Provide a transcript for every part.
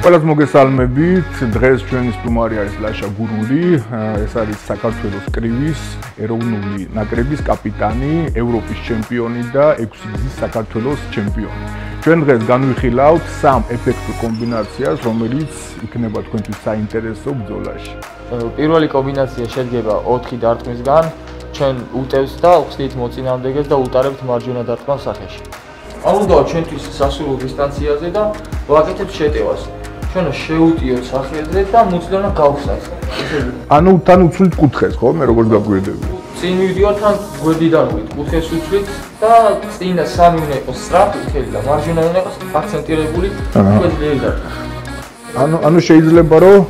Ყველას მოგესალმებით. დღეს ჩვენი სტუმარი არის ლაშა გურული. ეს არის საქართველოს კრივის ეროვნული ნაკრების კაპიტანი, ევროპის ჩემპიონი და 6 გზის საქართველოს ჩემპიონი. ჩვენ დღეს განვიხილავთ სამ ეფექტურ კომბინაციას, რომელიც იქნება თქვენთვის საინტერესო ბრძოლაში. პირველი კომბინაცია შედგება 4 დარტყმისგან. ჩვენ უტევს და უხსნით მოწინააღმდეგეს და უტარებთ მარჯვენა დარტყმის სახეში. არ უნდა ჩვენთვის სასურველ დისტანციაზე და ვაკეთებთ შეტევას. ჩვენ შეუტიოთ სახეზე და მუცლონა გავხსნათ. ანუ თან უცვლით კუთხეს, ხო? მე როგორც გაგვირდები. წინ მივდივართ თან გვერდიდან კუთხეს უცვლით და წინა სამი უნდა იყოს სწრაფი მთელი და მარჯვენა უნდა იყოს აქცენტირებული გვერდიერი დარტყმა. ანუ შეიძლება რომ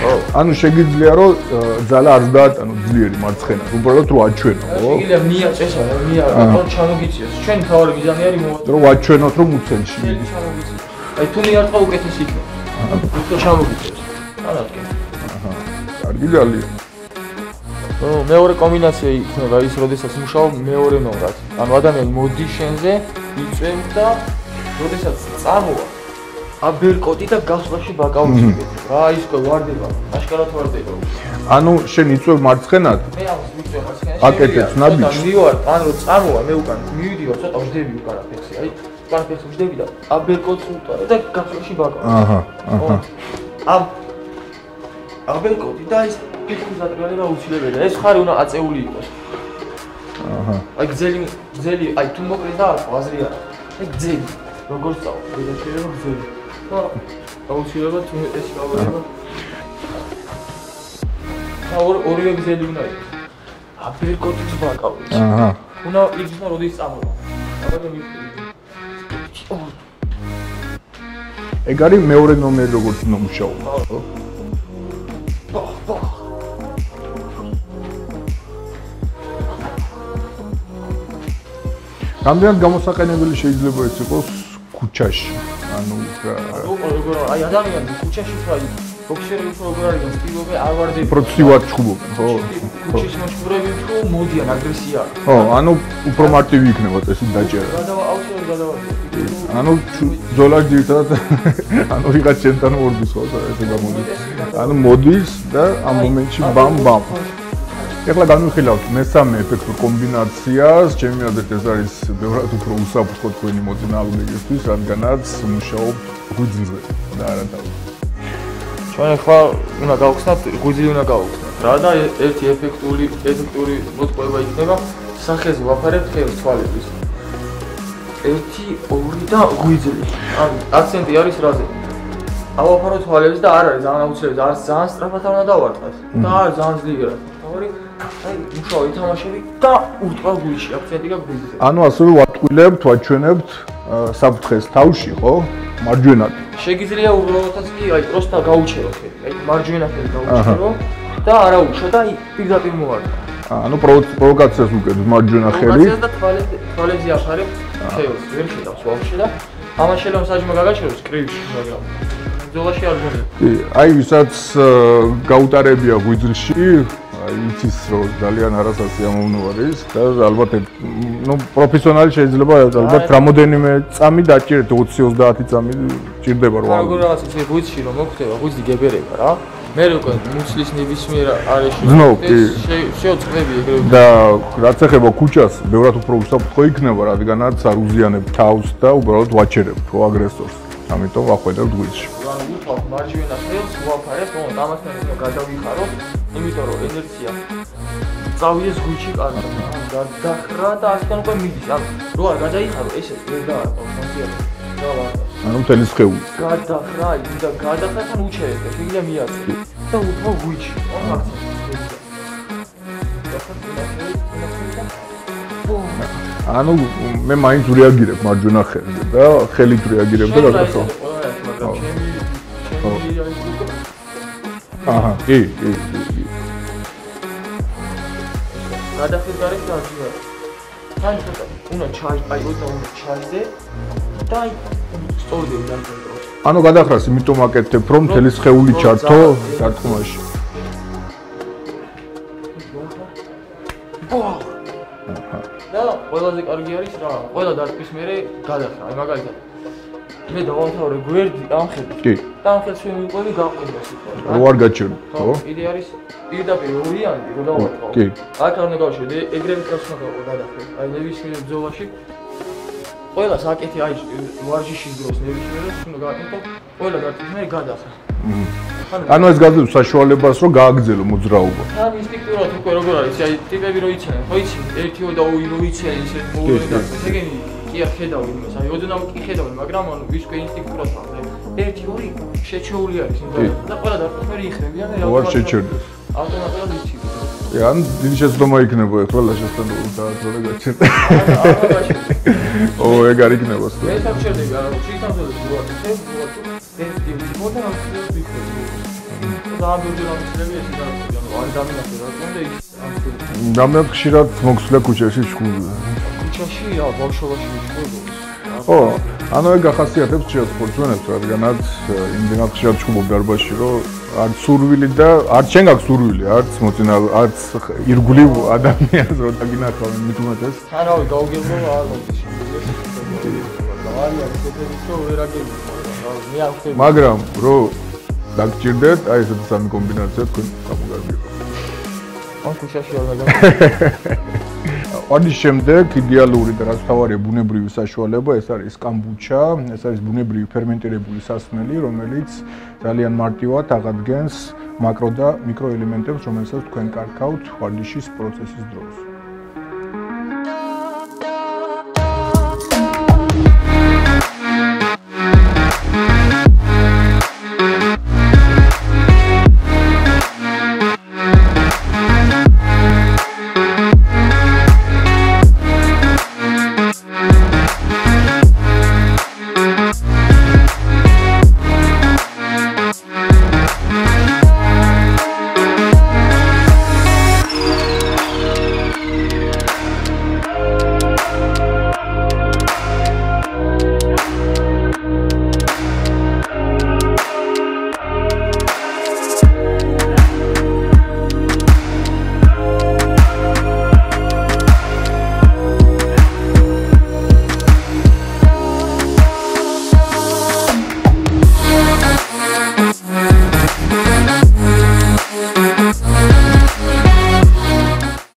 ხო. ანუ შეგიძლია რომ ძალა არ დაატანო ძლიერი მარცხენა, უბრალოდ რომ აჩვენო, ხო? შეიძლება მიაწესო, ბატონ ჩამოგიწიოს. ჩვენი თავი მიზანი არის რომ აჩვენოთ რომ უცელში. აი თუ მიარტყა უკეთესი იქნება. უფრო ჩამოგიწიოს. ანაკე. კარგი ძალია. მეორე კომბინაცია იქნება ის, როდესაც მუშაობ მეორე ნომრად. ანუ ადამიანი მოდის შენზე, იწვევს და როდესაც წამოვა აბერკოტი და გასვლაში ბაკაუში გეთებ. რა ის ყო ვარდება, აშკარად ვარდება. ანუ შენ იწვევ მარცხენად? მე ამას ვიწვევ მარცხენაში. აკეთებს ნაბიჯს. მივარ, ან რო წამოვა მე უკან მივიდივარ, ცოტა ვждები უკან ფექსი, აი. უკან ფექსი ვждები და აბერკოტს უტარე და გასვლაში ბაკაუში. ამ აბერკოტი და ის ფექსის ატრიალება უცლებელია. ეს ხარი უნდა აწეული იყოს. აი გზელი, აი თუ მოკლე და აზრი არა. აი გზელი. როგორ წავა? შეიძლება გზელი. აუცილებლად თუ ეს გავარება. ორივე გზელი უნდა იყოს. აბერკოტის ბაკაუში. უნდა იგზნო როდის წამოვა. აბა მივხვდი. ეგ არის მეორე ნომერი როგორც უნდა მუშაობა, ხო? რამდენად გამოსაყენებელი შეიძლება ეს იყოს ქუჩაში? ანუ აი ადამიანი ქუჩაში თვალი ბოქსერი უფრო არის სტილობე არ ვარდები. პროცესივად ჩხუბობენ, ხო? ქუჩის მოშურები უფრო მოდიან აგრესია. ხო, ანუ უფრო მარტივი იქნება წესი დაჭერა. აუცილებლად გადავარდები. ანუ ბრძოლაში ძირითადად ანუ ვიღაც ჩემთან ორდის ხო, ესე გამოდის. ანუ მოდის და ამ მომენტში ბამ. ეხლა განვიხილავთ მესამე ეფექტურ კომბინაციას. ჩემი აზრით ეს არის ბევრად უფრო უსაფრთხო თქვენი მოწინააღმდეგისთვის, რადგანაც მუშაობთ ღვიძლზე და არა თავზე. ჩვენ ახლა უნდა გავხსნათ, ღვიძლი უნდა გავხსნათ. რა და ერთი ეფექტური მოტყუება იქნება სახეზე ვაფარებთ ხევის თვალების. 1, 2 და ღვიძლი. ანუ აქცენტი არის რაზე? ავაფარო თვალებს და არ არის ძალიან აუცილებელი, არის ძალიან სწრაფად უნდა დავარტყათ და არ ძალიან ძლიერად. აი, მუშაობ ითამაშები და უტყვა ღვიძლში, აქცენტი გაქვს ღვიძლზე. ანუ ასევე ვატყვილებთ, ვაჩვენებთ საფრთხეს თავში, ხო? მარჯვენად. შეგიძლია უბრალოდაც კი აი პროსტა გაუჩერო ხელი, აი მარჯვენა ხელი გაუჩერო და არა უშო და პირდაპირ მოვარტყა. ანუ პროვოკაციას უკეთებს მარჯვენა ხელი. პროვოკაციას და თვალებზე აფარებ ხეოს, ვერ შედავს ვაფშე და ამას შეიძლება საჯმო გაგაჩეროს კრივში, მაგრამ ბრძოლაში არ გონია. აი ვისაც გაუტარებია ღვიძლში, იცის რომ ძალიან არასასიამოვნო არის და ალბათ პროფესიონალი შეიძლება ალბათ რამოდენიმე წამი დაჭირეთ 20-30 წამი ჭირდება რომ როგორ რაღაც ისე ღვიძლში რომ მოხდება ღვიძლი გებერება რა მე უკვე მუცლის ნებისმიერ არეში შეოწყები ეგრევე და რაც ეხება ქუჩას ბევრად უფრო უსაფრთხო იქნება რადგანაც არ უზიანებ თავს და უბრალოდ ვაჩერებ ხო აგრესორს ამიტომ ვახვედრებ ღვიძლში ანუ უთვალ მარჯვენა ხელს ვაფარებ რომ ამასთან უნდა გადავიხარო იმიტომ რომ ენერგია წავიდეს ღვიძლში კარგად გადახრა და ასთან უკვე მიდის ან რო არ გადაიხარო ესე ვერ დაარტყავს მომწიებო ანუ მთელი სხეული გადახრა და გადახრათან უჩერებ და შეიძლება მიაწვი და უთვალ ღვიძლში ანუ მე მაინც რეაგირებ მარჯვენა ხელზე და ხელით რეაგირებ და რაღაცა აჰა კი გადახეთ გარეთ და აღიარა. თან ცოტა უნდა ჩაი, აი ოდნავ უნდა ჩაიზე და აი სწორდი დამწერო. ანუ გადახრას, იმიტომ აკეთებ, რომ მთელი სხეული ჩართო დარტყმაში. და ყველაზე კარგი არის რა, ყველა დარტყმის მერე გადახრა, აი მაგალითად. მე დავამთავრე გვერდი ამხედი. კი. და ამხედს რომ ვიყვები გაყვება სიტყვა. რო არ გაჩერდო, ხო? იდეა არის პირდაპირ ორიანტი, რო დავაწყო. კი. აქ არ უნდა გავშვიდე, ეგრევე კაც უნდა გავყო გადახრე. აი ნებისმიერ ბრძოლაში ყველას აკეთე აი ვარჯიშის დროს ნებისმიერს უნდა გააკეთო, ყველა დარტყმის მერე გადახრა. ანუ ეს გაძლევს საშუალებას, რომ გააგრძელო მოძრაობა. თან ინსტინქტურად უკვე როგორ არის, აი ტიპები რო იციან, ხო იცი, ერთიო და უი რო იციან, ისე მოულოდნელად. ეგენი კი არ ხედავი იმას, აი ოდნავ კი ხედავი, მაგრამ ანუ ვისკე ინსტინქტურად ვარ. ერთი ორი შეჩეული არის იმ და ყველა დარტყმის მერე იხრებიან და უარ შეჩერდეს. ავტომატურად იცი. ან დიდი შეცდომა იქნება ახლა შესაძლოა დააძრე გაჩერდა. ო, ეგ არ იქნება სხვა. მე სამჩერდები არა, შეიძლება ვუართ, ერთი მოდა ამ ფილმს ვიქნები. და ამ ვიდეოებში ეს და არ დამინახე რა თქმა ის ამ ფილმს. დამნად ხშირად მოხსნა ქუჩაში შხული. ქუჩაში რა ბავშვობაში ვიშყობ. ო, ანუ ეგ ახასიათებს ჭიას სპორტსმენებს, რადგანაც იმდენად ხშირად შხუბობ დარბაზში, რომ არც სურვილი და არც შენ გაქვს სურვილი, არც არც ირგვლივ ადამიანს რო დაგინახავენ მით უმეტეს. არავე გაუგებრობა არ მოდის. არიან ესეთების რო ვერ აგები. მე არ ვხვდები. მაგრამ რო დაგჭირდეთ, აი ესეთი სამი კომბინაცია თქვენ გამოგარბიო. ამ ქუჩაში არ დაგა. ამის შემდეგ იდეალური და რაც თავარია ბუნებრივი საშუალება, ეს არის კამბუჩა, ეს არის ბუნებრივი ფერმენტირებული სასმელი, რომელიც ძალიან მარტივად აღადგენს მაკრო და მიკრო ელემენტებს, რომელსაც თქვენ კარგავთ ვარჯიშის პროცესის დროს.